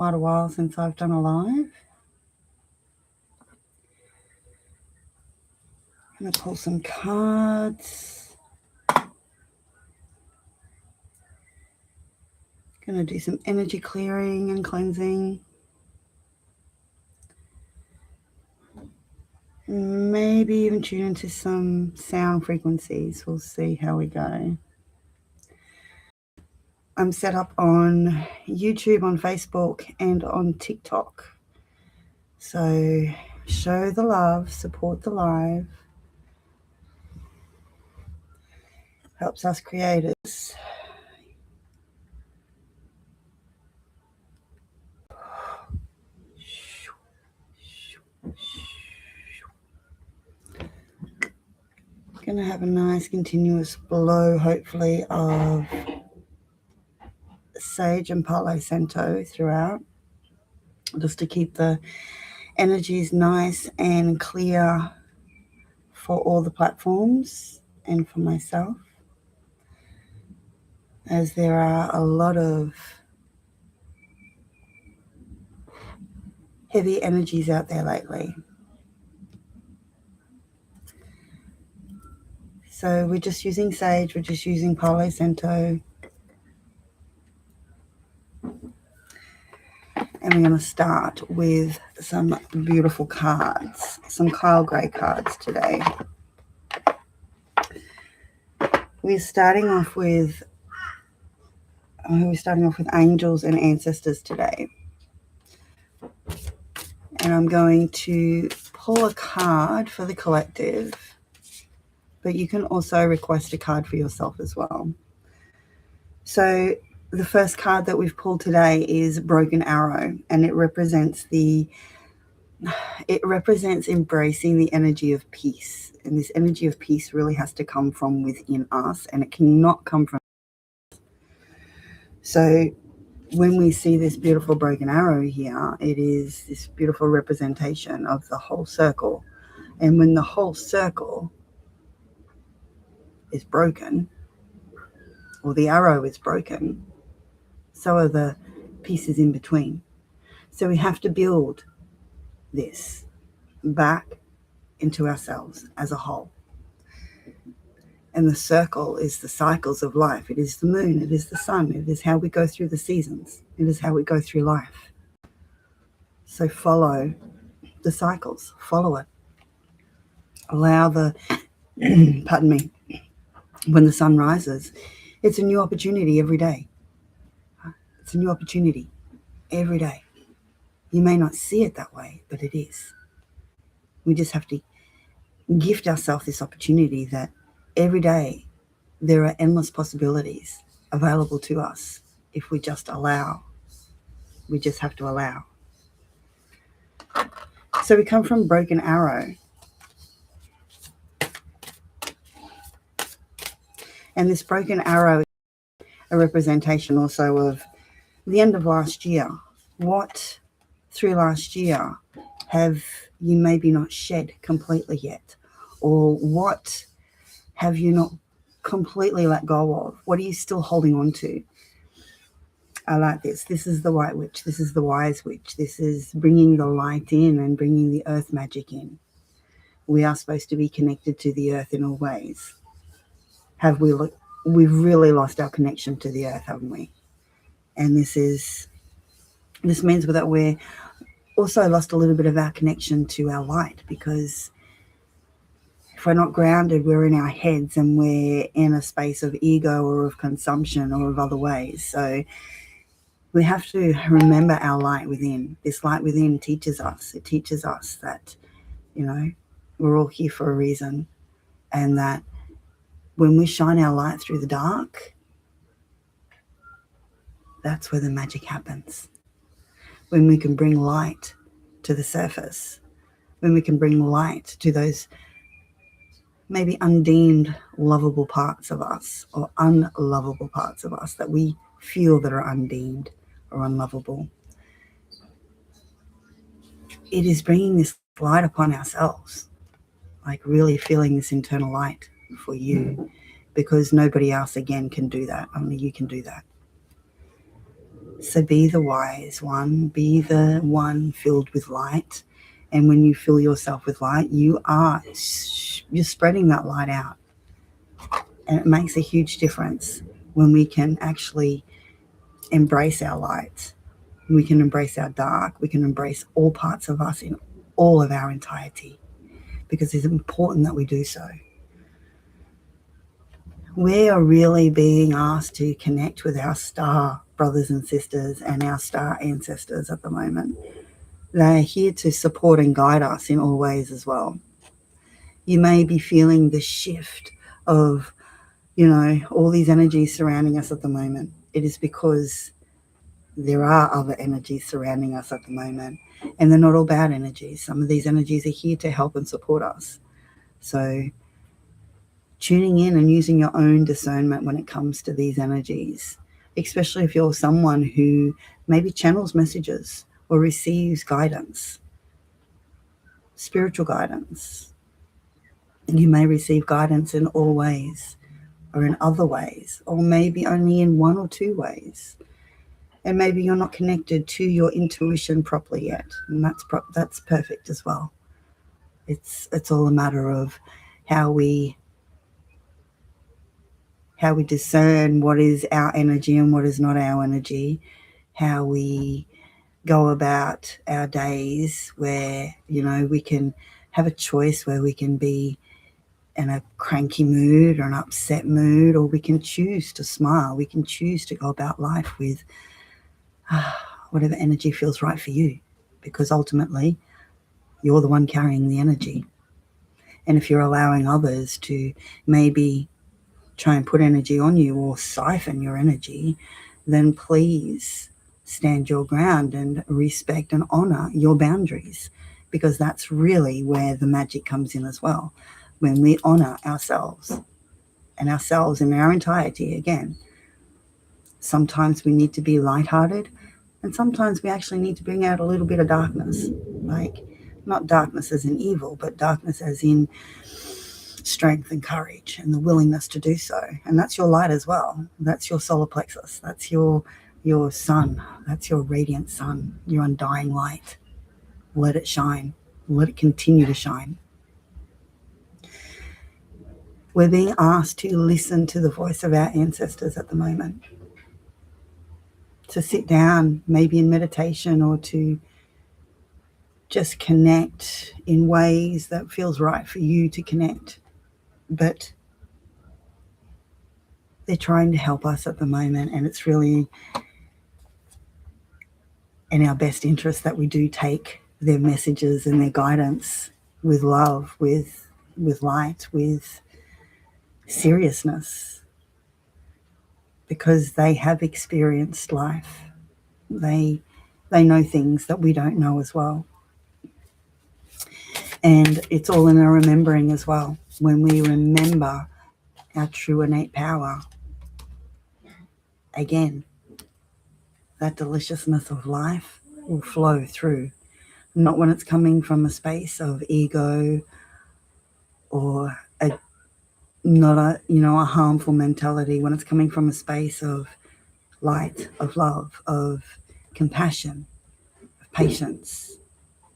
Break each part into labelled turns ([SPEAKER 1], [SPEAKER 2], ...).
[SPEAKER 1] quite a while since I've done a live. I'm going to pull some cards. Going to do some energy clearing and cleansing. Maybe even tune into some sound frequencies. We'll see how we go. I'm set up on YouTube, on Facebook, and on TikTok. So show the love, support the live. Helps us creators. Going to have a nice continuous blow, hopefully, of sage and Palo Santo throughout, just to keep the energies nice and clear for all the platforms and for myself, as there are a lot of heavy energies out there lately. So we're just using sage, we're just using Palo Santo. And we're going to start with some beautiful cards, some Kyle Gray cards today. We're starting off with angels and ancestors today. And I'm going to pull a card for the collective, but you can also request a card for yourself as well. So the first card that we've pulled today is Broken Arrow, and it represents embracing the energy of peace. And this energy of peace really has to come from within us, and it cannot come from us. So when we see this beautiful broken arrow here, it is this beautiful representation of the whole circle. And when the whole circle is broken, or the arrow is broken, so are the pieces in between. So we have to build this back into ourselves as a whole. And the circle is the cycles of life. It is the moon, it is the sun, it is how we go through the seasons, it is how we go through life. So follow the cycles, follow it. Allow the, pardon me, when the sun rises, it's a new opportunity every day. It's a new opportunity every day. You may not see it that way, but it is. We just have to gift ourselves this opportunity that every day there are endless possibilities available to us if we just allow. We just have to allow. So we come from Broken Arrow. And this broken arrow is a representation also of the end of last year. What through last year have you maybe not shed completely yet? Or what have you not completely let go of? What are you still holding on to? I like this. This is the White Witch. This is the Wise Witch. This is bringing the light in and bringing the earth magic in. We are supposed to be connected to the earth in all ways. We've really lost our connection to the earth, haven't we? And this means that we're also lost a little bit of our connection to our light, because if we're not grounded, we're in our heads and we're in a space of ego or of consumption or of other ways. So we have to remember our light within. This light within teaches us. It teaches us that, we're all here for a reason, and that when we shine our light through the dark, that's where the magic happens. When we can bring light to the surface, when we can bring light to those maybe undeemed lovable parts of us, or unlovable parts of us that we feel that are undeemed or unlovable. It is bringing this light upon ourselves, like really feeling this internal light for you, because nobody else again can do that. Only you can do that. So be the wise one, be the one filled with light. And when you fill yourself with light, you're spreading that light out. And it makes a huge difference when we can actually embrace our light. We can embrace our dark. We can embrace all parts of us in all of our entirety, because it's important that we do so. We are really being asked to connect with our star brothers and sisters and our star ancestors at the moment. They're here to support and guide us in all ways as well. You may be feeling the shift of, all these energies surrounding us at the moment. It is because there are other energies surrounding us at the moment, and they're not all bad energies. Some of these energies are here to help and support us. So tuning in and using your own discernment when it comes to these energies, especially if you're someone who maybe channels messages or receives guidance, spiritual guidance. You may receive guidance in all ways or in other ways, or maybe only in one or two ways. And maybe you're not connected to your intuition properly yet, and that's perfect as well. It's all a matter of how we discern what is our energy and what is not our energy, how we go about our days where, we can have a choice where we can be in a cranky mood or an upset mood, or we can choose to smile. We can choose to go about life with whatever energy feels right for you, because ultimately you're the one carrying the energy. And if you're allowing others to maybe try and put energy on you or siphon your energy, then please stand your ground and respect and honor your boundaries, because that's really where the magic comes in as well. When we honor ourselves in our entirety, again, sometimes we need to be lighthearted, and sometimes we actually need to bring out a little bit of darkness, like not darkness as in evil, but darkness as in strength and courage and the willingness to do so. And that's your light as well. That's your solar plexus. That's your sun. That's your radiant sun, your undying light. Let it shine. Let it continue to shine. We're being asked to listen to the voice of our ancestors at the moment. To sit down, maybe in meditation, or to just connect in ways that feels right for you to connect. But they're trying to help us at the moment, and it's really in our best interest that we do take their messages and their guidance with love, with light, with seriousness, because they have experienced life. They know things that we don't know as well. And it's all in our remembering as well. When we remember our true innate power, again, that deliciousness of life will flow through. Not when it's coming from a space of ego or a harmful mentality. When it's coming from a space of light, of love, of compassion, of patience,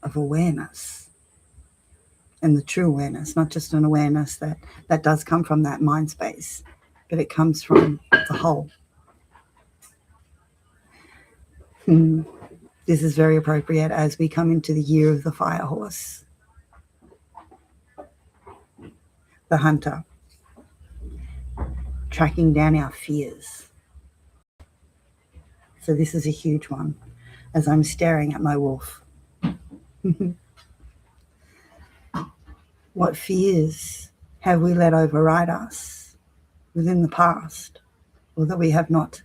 [SPEAKER 1] of awareness. And the true awareness, not just an awareness that does come from that mind space, but it comes from the whole. This is very appropriate as we come into the year of the fire horse, the hunter, tracking down our fears. So this is a huge one as I'm staring at my wolf. What fears have we let override us within the past, or that we have not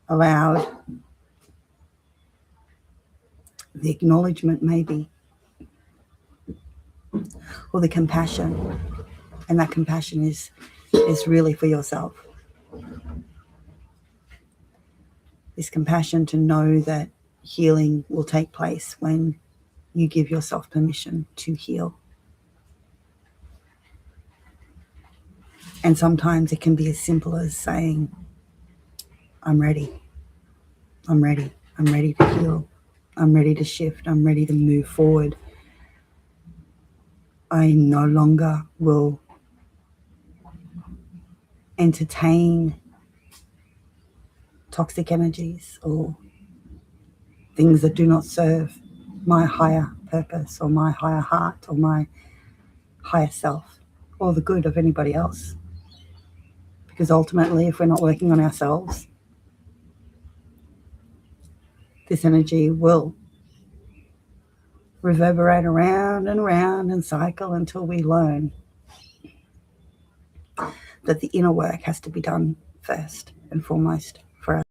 [SPEAKER 1] allowed the acknowledgement, maybe, or the compassion? And that compassion is really for yourself. This compassion to know that healing will take place when you give yourself permission to heal. And sometimes it can be as simple as saying, I'm ready. I'm ready. I'm ready to heal. I'm ready to shift. I'm ready to move forward. I no longer will entertain toxic energies or things that do not serve my higher purpose or my higher heart or my higher self or the good of anybody else. Because ultimately, if we're not working on ourselves, this energy will reverberate around and around and cycle until we learn that the inner work has to be done first and foremost for us.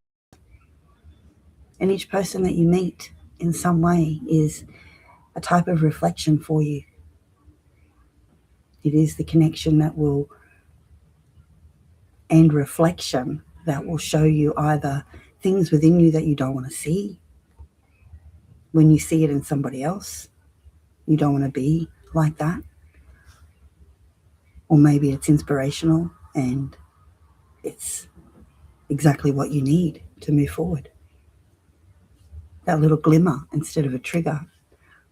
[SPEAKER 1] And each person that you meet in some way is a type of reflection for you. It is the connection that will, and reflection that will show you either things within you that you don't want to see. When you see it in somebody else, you don't want to be like that. Or maybe it's inspirational and it's exactly what you need to move forward. That little glimmer instead of a trigger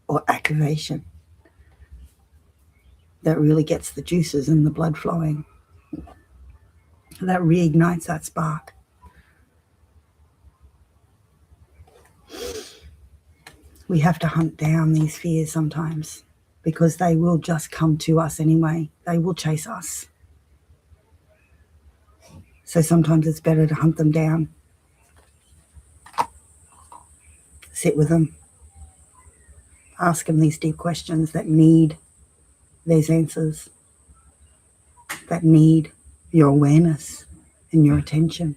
[SPEAKER 1] or activation that really gets the juices and the blood flowing. That reignites that spark. We have to hunt down these fears sometimes because they will just come to us anyway. They will chase us. So sometimes it's better to hunt them down. Sit with them. Ask them these deep questions that need these answers, that need your awareness and your attention.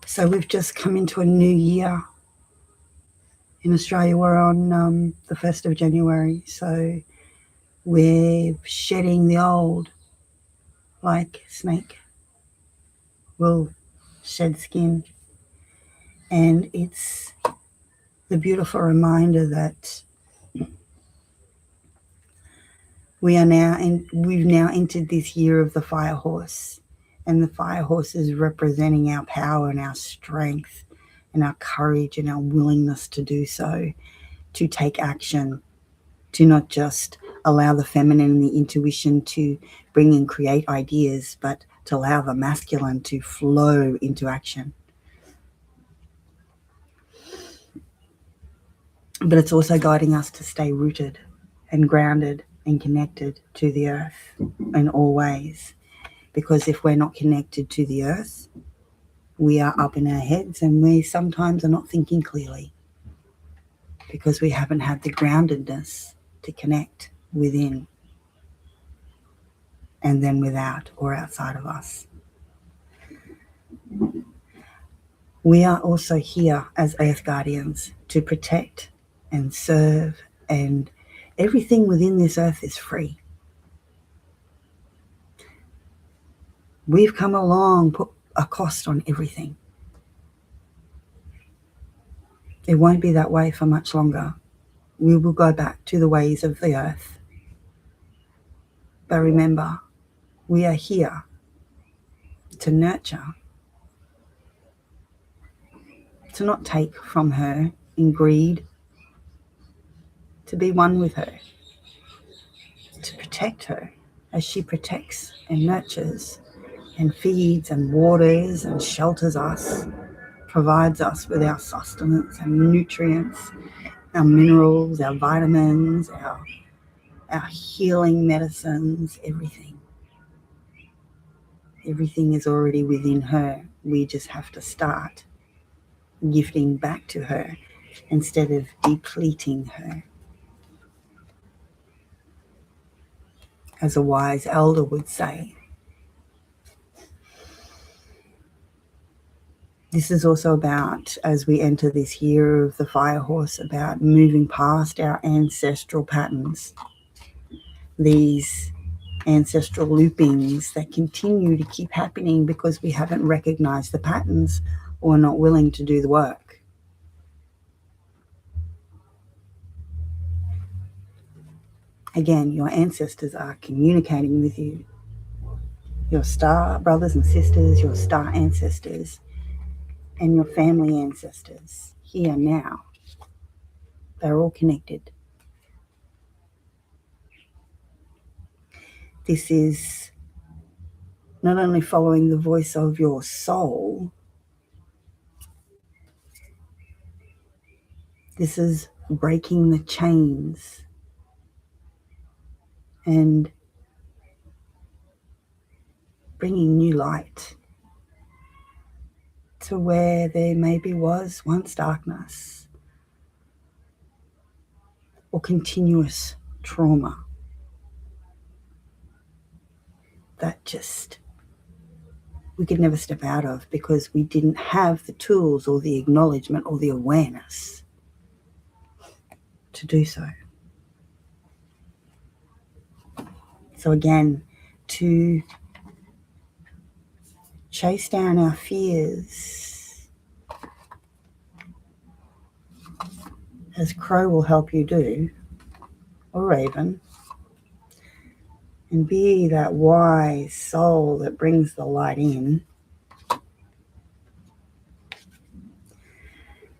[SPEAKER 1] So we've just come into a new year. In Australia, we're on the 1st of January. So we're shedding the old, like snake will shed skin. And it's the beautiful reminder that we've now entered this year of the fire horse. And the fire horse is representing our power and our strength and our courage and our willingness to do so, to take action, to not just allow the feminine and the intuition to bring and create ideas, but to allow the masculine to flow into action. But it's also guiding us to stay rooted and grounded and connected to the earth in all ways. Because if we're not connected to the earth, we are up in our heads and we sometimes are not thinking clearly because we haven't had the groundedness to connect within and then without or outside of us. We are also here as Earth Guardians to protect and serve, and everything within this earth is free. We've come along, put a cost on everything. It won't be that way for much longer. We will go back to the ways of the earth. But remember, we are here to nurture, to not take from her in greed, to be one with her, to protect her as she protects and nurtures and feeds and waters and shelters us, provides us with our sustenance and nutrients, our minerals, our vitamins, our healing medicines, everything. Everything is already within her. We just have to start gifting back to her instead of depleting her. As a wise elder would say. This is also about, as we enter this year of the fire horse, about moving past our ancestral patterns, these ancestral loopings that continue to keep happening because we haven't recognized the patterns or not willing to do the work. Again, your ancestors are communicating with you. Your star brothers and sisters, your star ancestors, and your family ancestors here now. They're all connected. This is not only following the voice of your soul, this is breaking the chains and bringing new light to where there maybe was once darkness or continuous trauma that just we could never step out of because we didn't have the tools or the acknowledgement or the awareness to do so. So again, to chase down our fears, as Crow will help you do, or Raven, and be that wise soul that brings the light in,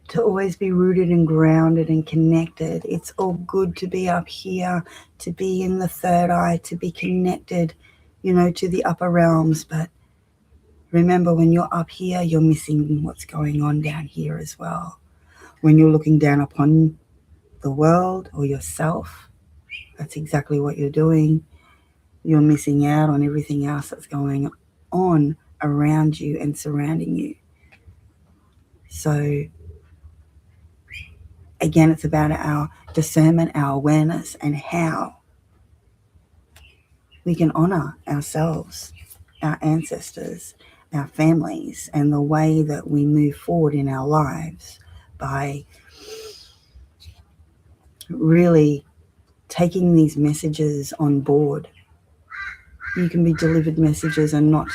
[SPEAKER 1] to always be rooted and grounded and connected. It's all good to be up here, to be in the third eye, to be connected, to the upper realms. But remember, when you're up here, you're missing what's going on down here as well. When you're looking down upon the world or yourself, that's exactly what you're doing. You're missing out on everything else that's going on around you and surrounding you. So again, it's about our discernment, our awareness, and how we can honor ourselves, our ancestors, our families, and the way that we move forward in our lives by really taking these messages on board. You can be delivered messages and not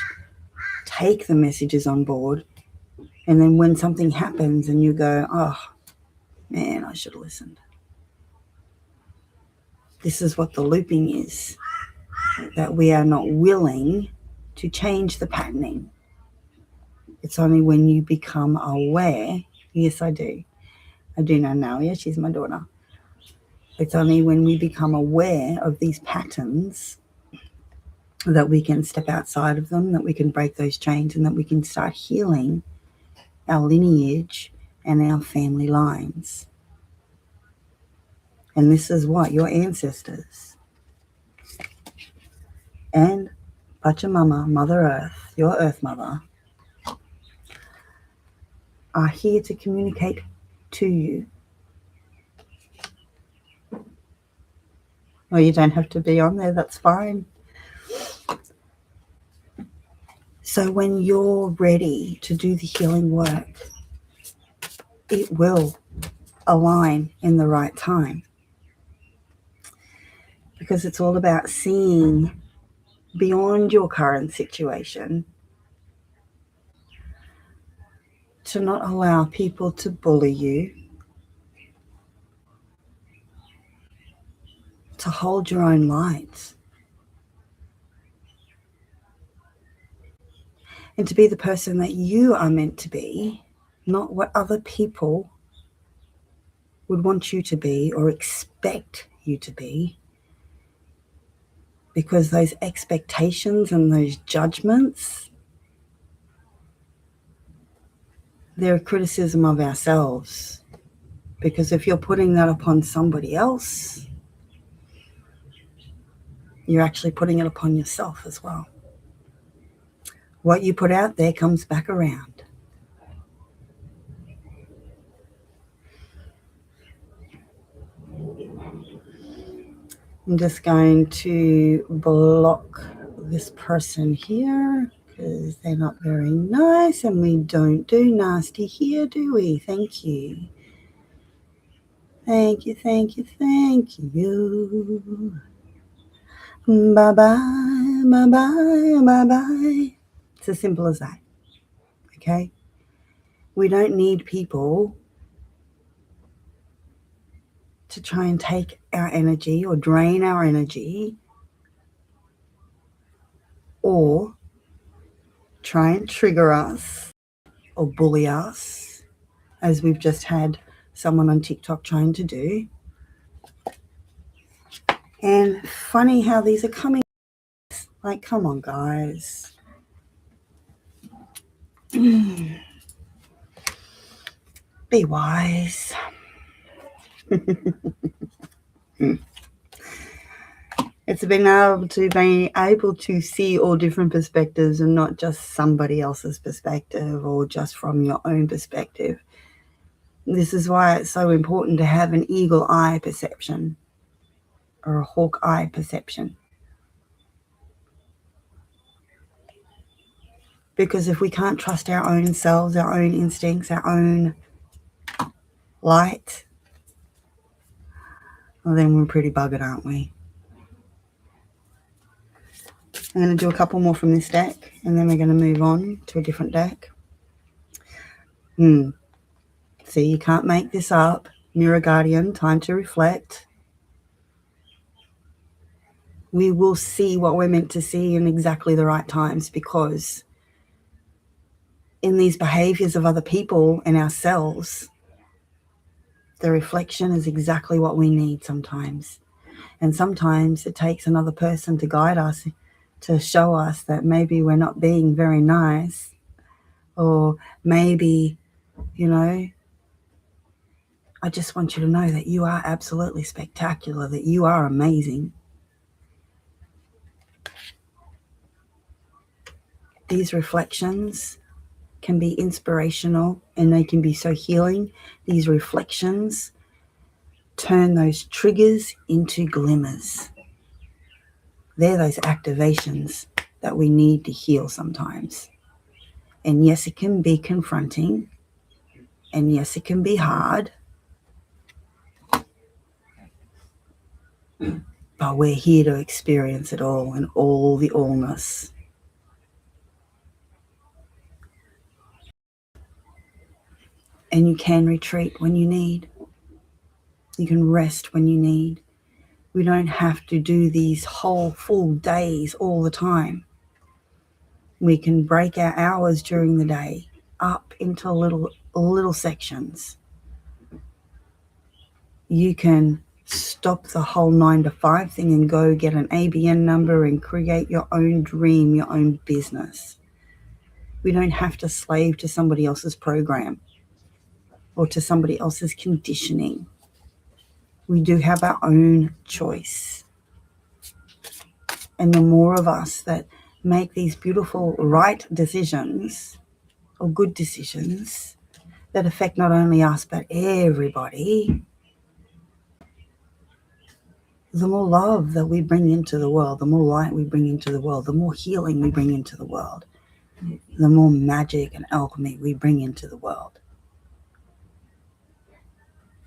[SPEAKER 1] take the messages on board. And then when something happens and you go, oh, man, I should have listened. This is what the looping is, that we are not willing to change the patterning. It's only when you become aware. Yes, I do. I do know now. Yeah, she's my daughter. It's only when we become aware of these patterns that we can step outside of them, that we can break those chains, and that we can start healing our lineage and our family lines. And this is what your ancestors and Pachamama, Mother Earth, your Earth Mother, are here to communicate to you. Or you don't have to be on there, that's fine. So when you're ready to do the healing work, it will align in the right time. Because it's all about seeing beyond your current situation, to not allow people to bully you, to hold your own light, and to be the person that you are meant to be, not what other people would want you to be or expect you to be. Because those expectations and those judgments, they're a criticism of ourselves. Because if you're putting that upon somebody else, you're actually putting it upon yourself as well. What you put out there comes back around. I'm just going to block this person here because they're not very nice, and we don't do nasty here, do we? Thank you. Thank you, thank you, thank you. Bye-bye, bye-bye, bye-bye. It's as simple as that, okay? We don't need people to try and take our energy or drain our energy, or try and trigger us or bully us, as we've just had someone on TikTok trying to do. And funny how these are coming. Like, come on, guys. Be wise. It's being able to see all different perspectives and not just somebody else's perspective or just from your own perspective. This is why it's so important to have an eagle eye perception or a hawk eye perception. Because if we can't trust our own selves, our own instincts, our own light, well, then we're pretty buggered, aren't we? I'm going to do a couple more from this deck, and then we're going to move on to a different deck. See, you can't make this up. Mirror Guardian, time to reflect. We will see what we're meant to see in exactly the right times, because in these behaviors of other people and ourselves, the reflection is exactly what we need sometimes. And sometimes it takes another person to guide us, to show us that maybe we're not being very nice, or maybe, I just want you to know that you are absolutely spectacular, that you are amazing. These reflections can be inspirational and they can be so healing. These reflections turn those triggers into glimmers. They're those activations that we need to heal sometimes. And yes, it can be confronting. And yes, it can be hard. But we're here to experience it all and all the allness. And you can retreat when you need. You can rest when you need. We don't have to do these whole full days all the time. We can break our hours during the day up into little sections. You can stop the whole 9 to 5 thing and go get an ABN number and create your own dream, your own business. We don't have to slave to somebody else's program or to somebody else's conditioning. We do have our own choice. And the more of us that make these beautiful right decisions or good decisions that affect not only us but everybody, the more love that we bring into the world, the more light we bring into the world, the more healing we bring into the world, the more magic and alchemy we bring into the world.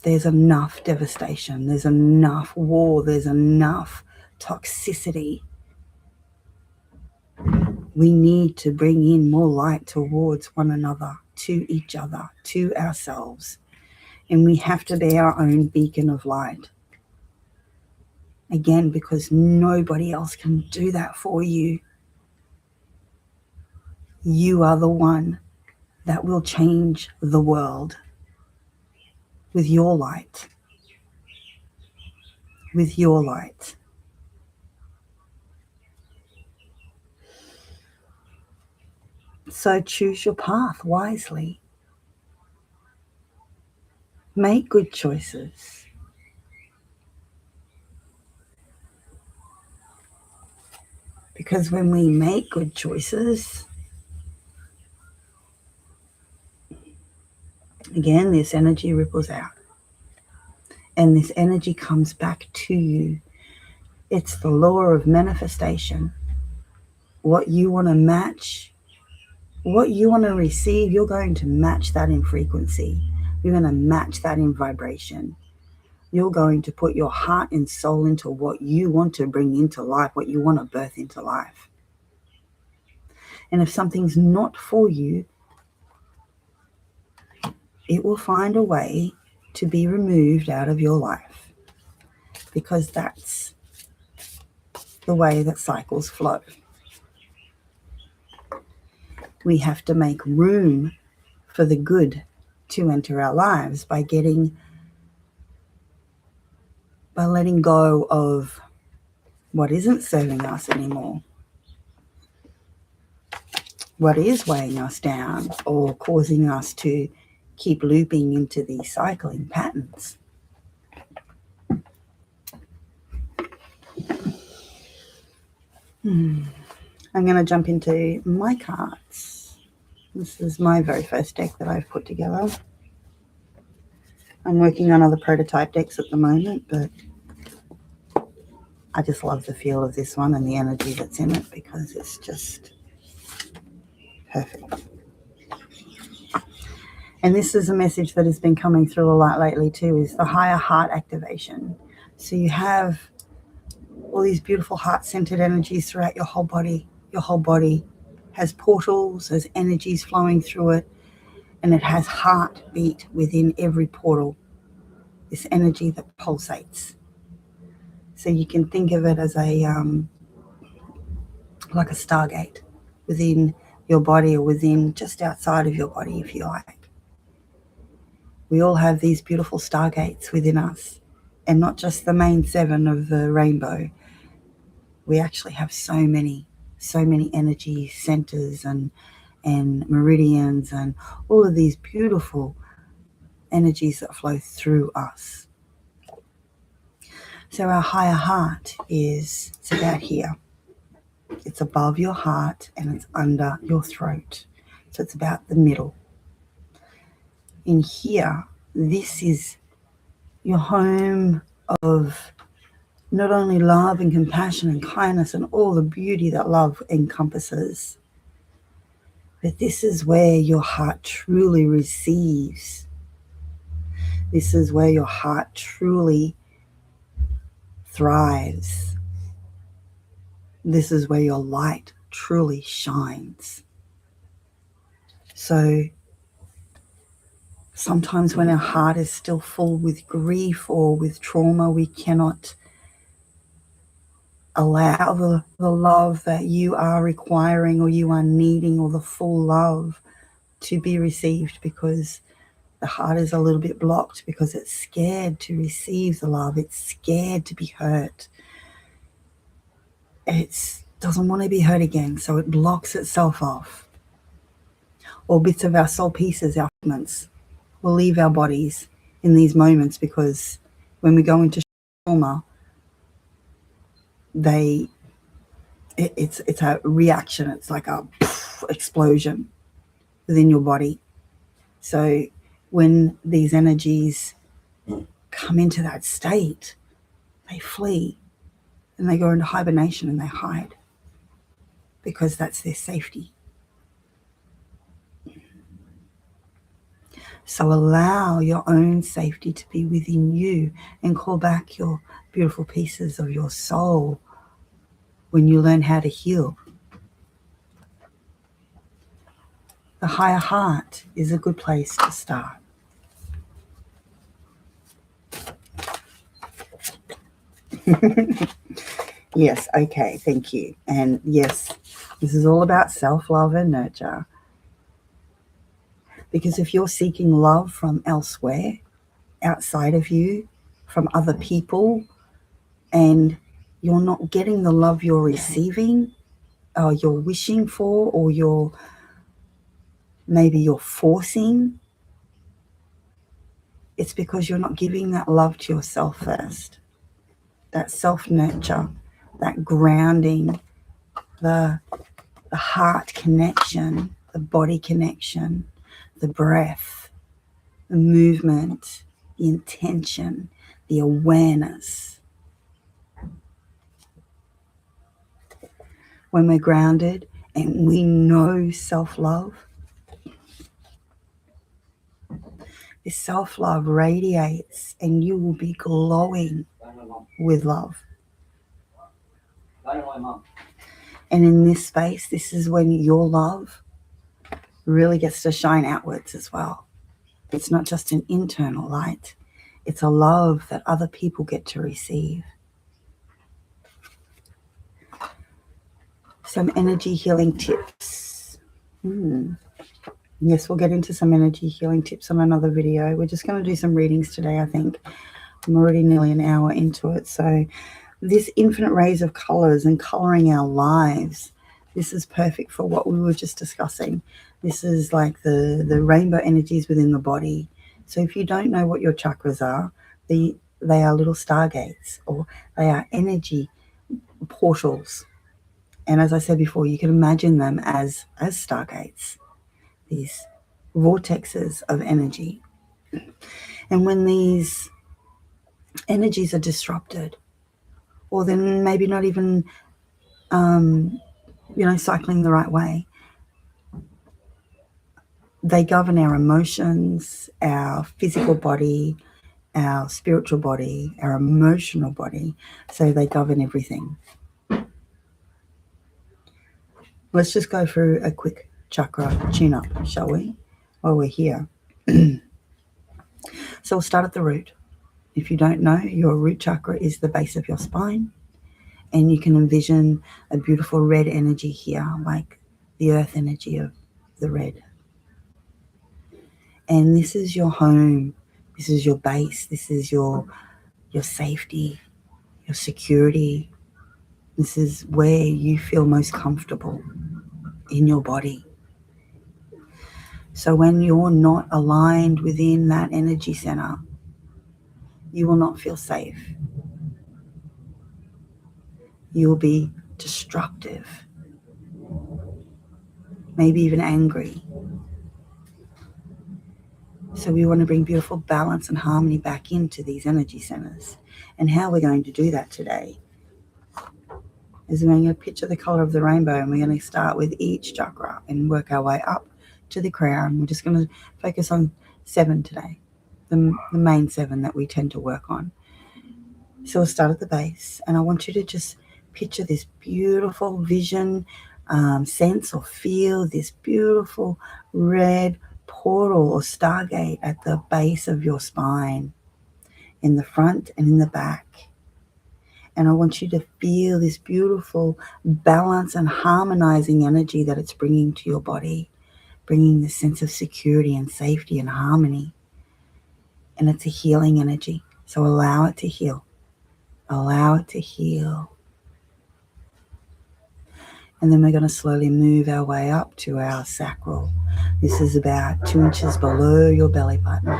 [SPEAKER 1] There's enough devastation, there's enough war, there's enough toxicity. We need to bring in more light towards one another, to each other, to ourselves. And we have to be our own beacon of light. Again, because nobody else can do that for you. You are the one that will change the world with your light. With your light. So choose your path wisely. Make good choices. Because when we make good choices, again, this energy ripples out. And this energy comes back to you. It's the law of manifestation. What you want to match, what you want to receive, you're going to match that in frequency. You're going to match that in vibration. You're going to put your heart and soul into what you want to bring into life, what you want to birth into life. And if something's not for you, it will find a way to be removed out of your life. because that's the way that cycles flow. We have to make room for the good to enter our lives by letting go of what isn't serving us anymore, what is weighing us down or causing us to keep looping into these cycling patterns. I'm going to jump into my cards. This is my very first deck that I've put together. I'm working on other prototype decks at the moment, but I just love the feel of this one and the energy that's in it because it's just perfect. And this is a message that has been coming through a lot lately too, is the higher heart activation. So you have all these beautiful heart-centered energies throughout your whole body. Your whole body has portals, has energies flowing through it, and it has heartbeat within every portal, this energy that pulsates. So you can think of it as like a stargate within your body or within just outside of your body, if you like. We all have these beautiful stargates within us, and not just the main 7 of the rainbow. We actually have so many energy centers and meridians and all of these beautiful energies that flow through us. So our higher heart it's about here. It's above your heart and it's under your throat. So it's about the middle. In here, this is your home of not only love and compassion and kindness and all the beauty that love encompasses, but this is where your heart truly receives. This is where your heart truly thrives. This is where your light truly shines. So sometimes when our heart is still full with grief or with trauma, we cannot allow the love that you are requiring or you are needing, or the full love to be received, because the heart is a little bit blocked because it's scared to receive the love. It's scared to be hurt. It doesn't want to be hurt again, so it blocks itself off. Or bits of our soul pieces, our fragments, will leave our bodies in these moments, because when we go into trauma, it's a reaction. It's like a explosion within your body. So when these energies come into that state, they flee and they go into hibernation and they hide, because that's their safety. So allow your own safety to be within you and call back your beautiful pieces of your soul when you learn how to heal. The higher heart is a good place to start. Yes, okay, thank you. And yes, this is all about self-love and nurture. Because if you're seeking love from elsewhere, outside of you, from other people, and you're not getting the love you're receiving, or you're wishing for, or maybe you're forcing, it's because you're not giving that love to yourself first. That self-nurture, that grounding, the heart connection, the body connection, the breath, the movement, the intention, the awareness. When we're grounded and we know self-love, this self-love radiates and you will be glowing with love. And in this space, this is when your love really gets to shine outwards as well. It's not just an internal light. It's a love that other people get to receive. Some energy healing tips. Yes, we'll get into some energy healing tips on another video. We're just going to do some readings today, I think. I'm already nearly an hour into it. So this infinite rays of colors and coloring our lives, this is perfect for what we were just discussing. This is like the rainbow energies within the body. So if you don't know what your chakras are, they are little stargates, or they are energy portals. And as I said before, you can imagine them as stargates, these vortexes of energy. And when these energies are disrupted, or then maybe not even cycling the right way, they govern our emotions, our physical body, our spiritual body, our emotional body. So they govern everything. Let's just go through a quick chakra tune-up, shall we, while we're here. So we'll start at the root. If you don't know, your root chakra is the base of your spine, and you can envision a beautiful red energy here, like the earth energy of the red. And this is your home. This is your base. This is your safety, your security. This is where you feel most comfortable in your body. So when you're not aligned within that energy center, you will not feel safe. You will be destructive, maybe even angry. So we want to bring beautiful balance and harmony back into these energy centers. And how we're going to do that today is we're going to picture the color of the rainbow, and we're going to start with each chakra and work our way up to the crown. We're just going to focus on 7 today, the main 7 that we tend to work on. So we'll start at the base, and I want you to just picture this beautiful vision, sense or feel this beautiful red portal or stargate at the base of your spine, in the front and in the back. And I want you to feel this beautiful balance and harmonizing energy that it's bringing to your body, bringing this sense of security and safety and harmony. And it's a healing energy. So allow it to heal. Allow it to heal. And then we're going to slowly move our way up to our sacral. This is about 2 inches below your belly button.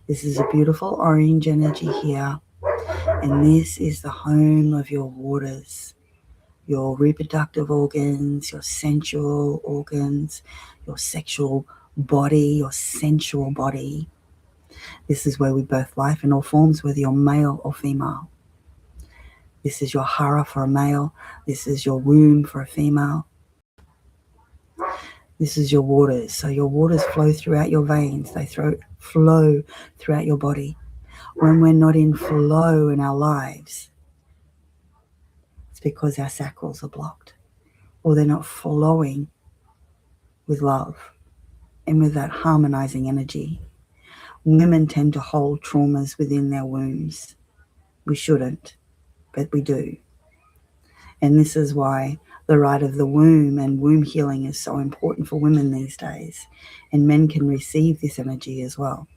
[SPEAKER 1] This is a beautiful orange energy here. And this is the home of your waters, your reproductive organs, your sensual organs, your sexual body, your sensual body. This is where we birth life in all forms, whether you're male or female. This is your hara for a male. This is your womb for a female. This is your waters. So your waters flow throughout your veins. They flow throughout your body. When we're not in flow in our lives, it's because our sacrals are blocked, or they're not flowing with love and with that harmonizing energy. Women tend to hold traumas within their wombs. We shouldn't, but we do. And this is why the right of the womb and womb healing is so important for women these days. And men can receive this energy as well.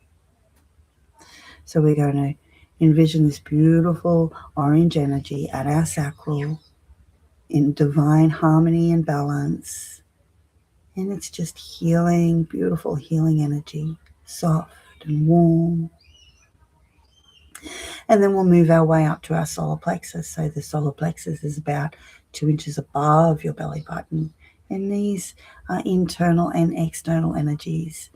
[SPEAKER 1] So we're going to envision this beautiful orange energy at our sacral in divine harmony and balance. And it's just healing, beautiful healing energy, soft and warm. And then we'll move our way up to our solar plexus. So the solar plexus is about 2 inches above your belly button. And these are internal and external energies.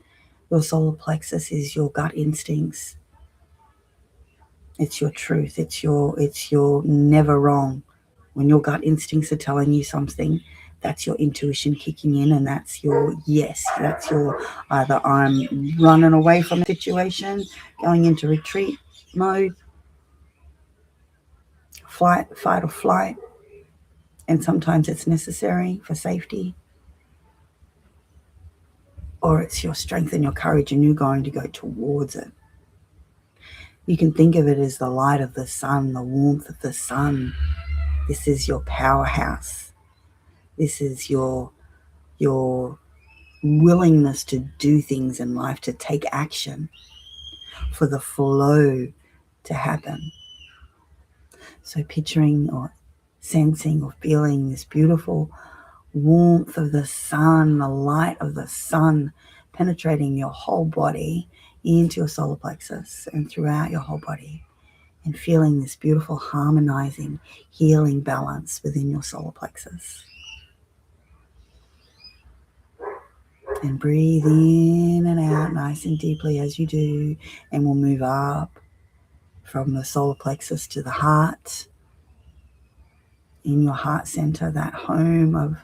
[SPEAKER 1] Your solar plexus is your gut instincts. It's your truth. It's your never wrong. When your gut instincts are telling you something, that's your intuition kicking in, and that's your yes. That's your either I'm running away from the situation, going into retreat mode, fight or flight, and sometimes it's necessary for safety, or it's your strength and your courage and you're going to go towards it. You can think of it as the light of the sun, the warmth of the sun. This is your powerhouse. This is your willingness to do things in life, to take action, for the flow to happen. So picturing or sensing or feeling this beautiful warmth of the sun, the light of the sun penetrating your whole body into your solar plexus and throughout your whole body, and feeling this beautiful harmonizing, healing balance within your solar plexus. And breathe in and out nice and deeply as you do, and we'll move up from the solar plexus to the heart. In your heart center, that home of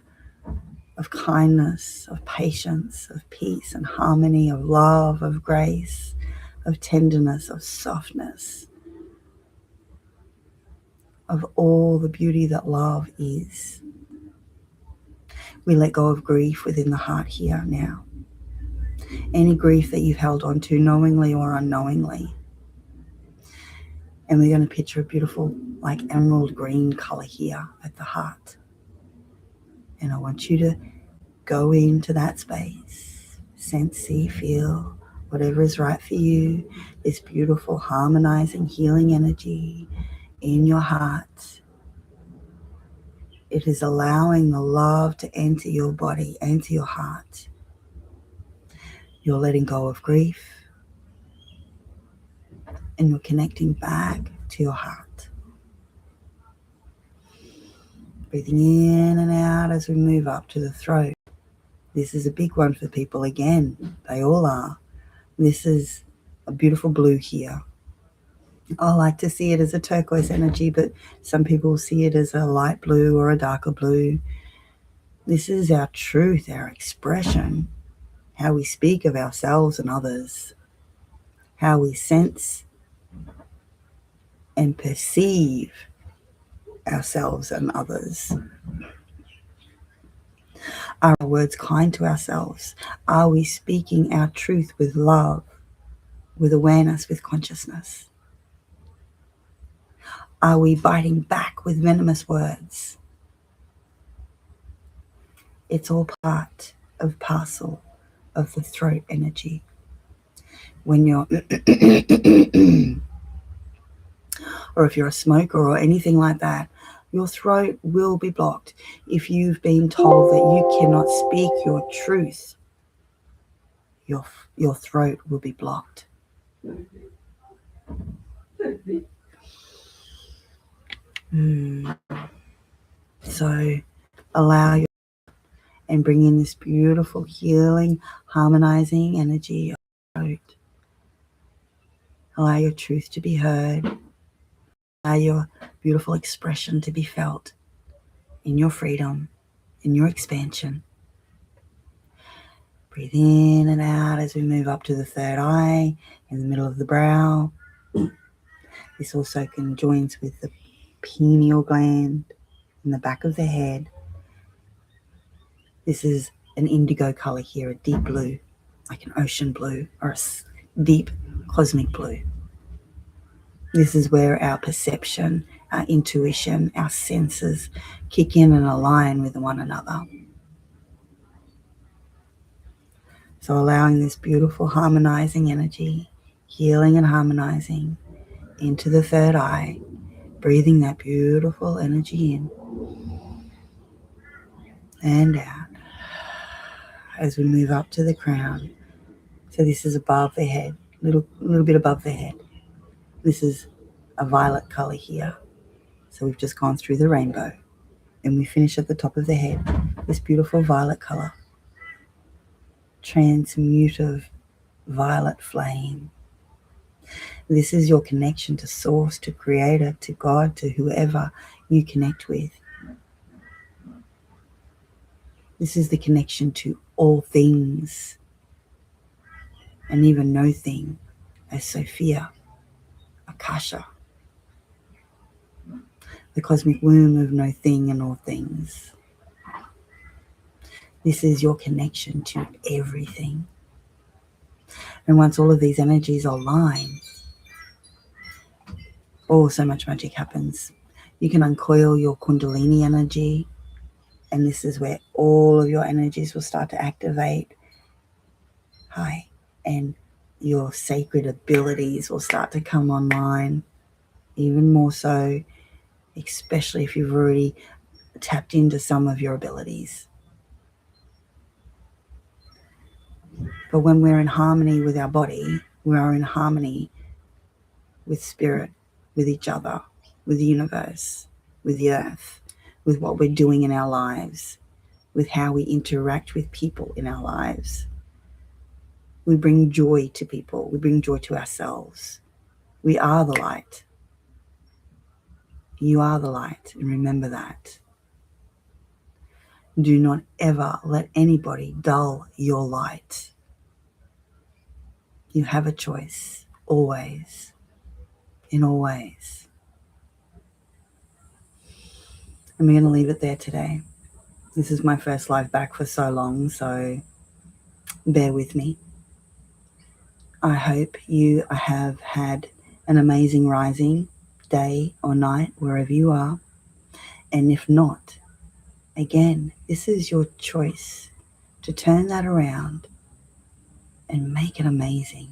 [SPEAKER 1] kindness, of patience, of peace and harmony, of love, of grace, of tenderness, of softness, of all the beauty that love is. We let go of grief within the heart here now. Any grief that you've held on to knowingly or unknowingly. And we're going to picture a beautiful, like emerald green color here at the heart. And I want you to go into that space, sense, see, feel, whatever is right for you, this beautiful, harmonizing, healing energy in your heart. It is allowing the love to enter your body, enter your heart. You're letting go of grief, and you're connecting back to your heart. Breathing in and out as we move up to the throat. This is a big one for people again. They all are. This is a beautiful blue here. I like to see it as a turquoise energy, but some people see it as a light blue or a darker blue. This is our truth, our expression, how we speak of ourselves and others, how we sense and perceive ourselves and others. Are our words kind to ourselves? Are we speaking our truth with love, with awareness, with consciousness? Are we biting back with venomous words? It's all part of parcel of the throat energy. When you're or if you're a smoker or anything like that, your throat will be blocked. If you've been told that you cannot speak your truth, your throat will be blocked. So allow your and bring in this beautiful healing, harmonizing energy of your throat. Allow your truth to be heard. Allow your beautiful expression to be felt in your freedom, in your expansion. Breathe in and out as we move up to the third eye, in the middle of the brow. This also conjoins with the pineal gland in the back of the head. This is an indigo color here, a deep blue, like an ocean blue or a deep cosmic blue. This is where our perception, our intuition, our senses kick in and align with one another. So allowing this beautiful harmonizing energy, healing and harmonizing into the third eye, breathing that beautiful energy in and out as we move up to the crown. So this is above the head, a little bit above the head. This is a violet color here. So we've just gone through the rainbow and we finish at the top of the head, this beautiful violet color. Transmutive violet flame. This is your connection to source, to creator, to God, to whoever you connect with. This is the connection to all things and even no thing, as Sophia, Akasha, the cosmic womb of no thing and all things. This is your connection to everything. And once all of these energies align, Oh, so much magic happens. You can uncoil your Kundalini energy, and this is where all of your energies will start to activate. Hi. And your sacred abilities will start to come online, even more so, especially if you've already tapped into some of your abilities. But when we're in harmony with our body, we are in harmony with spirit, with each other, with the universe, with the earth, with what we're doing in our lives, with how we interact with people in our lives. We bring joy to people. We bring joy to ourselves. We are the light. You are the light, and remember that. Do not ever let anybody dull your light. You have a choice, always, in all ways. And we're going to leave it there today. This is my first live back for so long, so bear with me. I hope you have had an amazing rising, day or night, wherever you are. And if not, again, this is your choice to turn that around and make it amazing.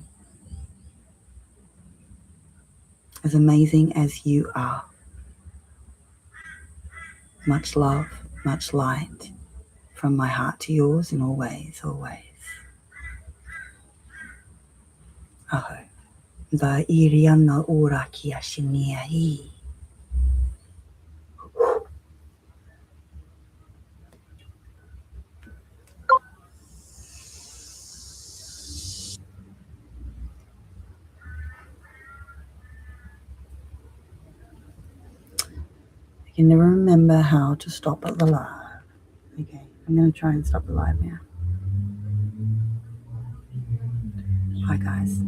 [SPEAKER 1] As amazing as you are. Much love, much light from my heart to yours in all ways, always. Aho. Da iriana ora kia shinia I. I can never remember how to stop at the live. Okay, I'm going to try and stop the live now. Bye, guys.